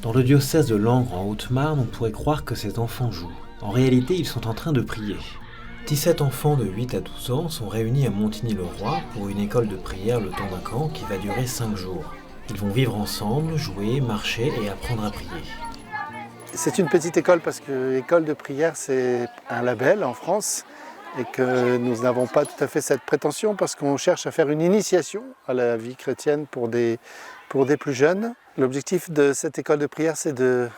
Dans le diocèse de Langres en Haute-Marne, on pourrait croire que ces enfants jouent. En réalité, ils sont en train de prier. 17 enfants de 8 à 12 ans sont réunis à Montigny-le-Roi pour une école de prière le temps d'un camp qui va durer 5 jours. Ils vont vivre ensemble, jouer, marcher et apprendre à prier. C'est une petite école parce que l'école de prière, c'est un label en France et que nous n'avons pas tout à fait cette prétention parce qu'on cherche à faire une initiation à la vie chrétienne pour des plus jeunes. L'objectif de cette école de prière, c'est de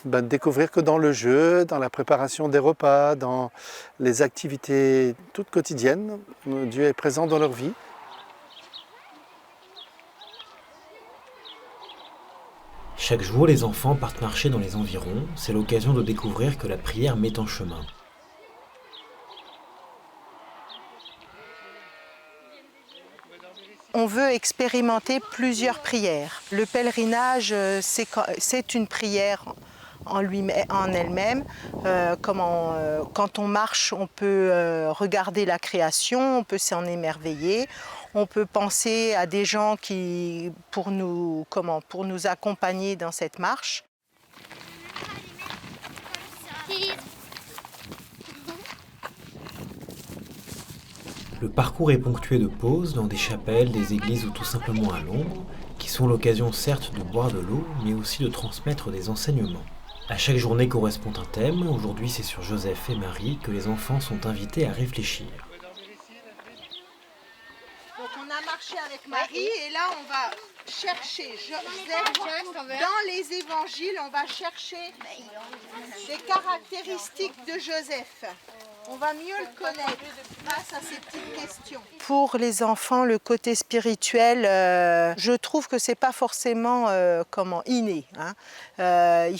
découvrir que dans le jeu, dans la préparation des repas, dans les activités toutes quotidiennes, Dieu est présent dans leur vie. Chaque jour, les enfants partent marcher dans les environs. C'est l'occasion de découvrir que la prière met en chemin. On veut expérimenter plusieurs prières. Le pèlerinage, c'est une prière en elle-même. Quand on marche, on peut regarder la création, on peut s'en émerveiller. On peut penser à des gens pour nous accompagner dans cette marche. Le parcours est ponctué de pauses dans des chapelles, des églises ou tout simplement à l'ombre, qui sont l'occasion certes de boire de l'eau, mais aussi de transmettre des enseignements. À chaque journée correspond un thème. Aujourd'hui, c'est sur Joseph et Marie que les enfants sont invités à réfléchir. Donc on a marché avec Marie et là on va chercher Joseph. Dans les évangiles, on va chercher des caractéristiques de Joseph. On va mieux le connaître grâce à ces petites questions. Pour les enfants, le côté spirituel, je trouve que c'est pas forcément inné. Il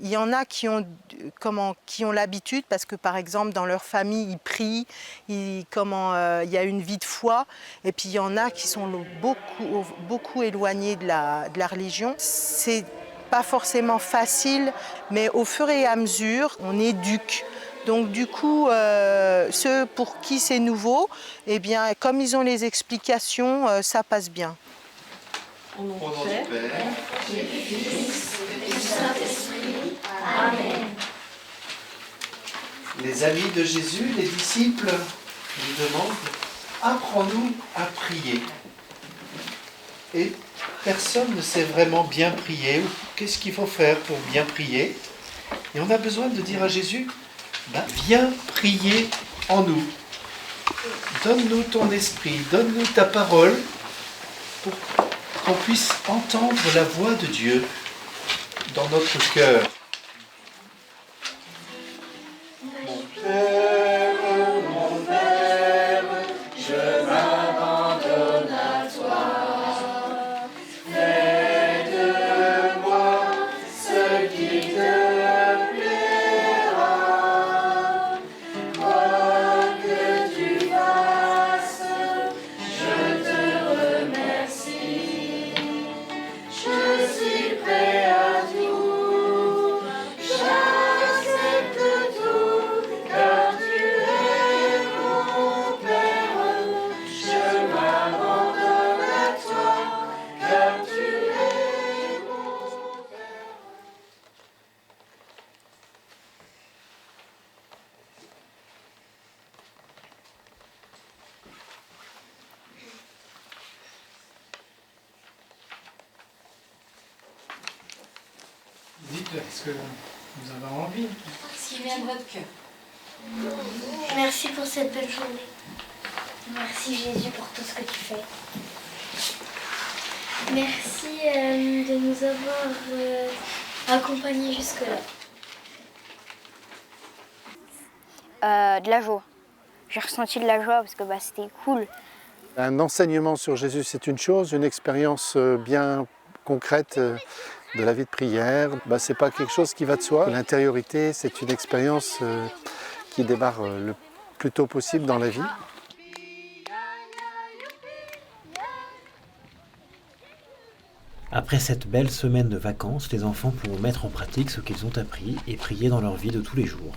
y en a qui ont l'habitude, parce que par exemple dans leur famille ils prient, il y a une vie de foi, et puis il y en a qui sont beaucoup éloignés de la religion. C'est pas forcément facile, mais au fur et à mesure, on éduque. Donc du coup, ceux pour qui c'est nouveau, eh bien, comme ils ont les explications, ça passe bien. Au nom du Père, du Fils et du Saint-Esprit. Amen. Les amis de Jésus, les disciples, lui demandent « Apprends-nous à prier ». Et personne ne sait vraiment bien prier, ou qu'est-ce qu'il faut faire pour bien prier. Et on a besoin de dire à Jésus « Viens prier en nous. Donne-nous ton esprit, donne-nous ta parole pour qu'on puisse entendre la voix de Dieu dans notre cœur. » Dites, est-ce que vous avez envie? Ce qui vient de votre cœur. Merci pour cette belle journée. Merci Jésus pour tout ce que tu fais. Merci de nous avoir accompagnés jusque-là. De la joie. J'ai ressenti de la joie parce que c'était cool. Un enseignement sur Jésus, c'est une chose, une expérience bien concrète de la vie de prière, c'est pas quelque chose qui va de soi. L'intériorité, c'est une expérience qui démarre le plus tôt possible dans la vie. Après cette belle semaine de vacances, les enfants pourront mettre en pratique ce qu'ils ont appris et prier dans leur vie de tous les jours.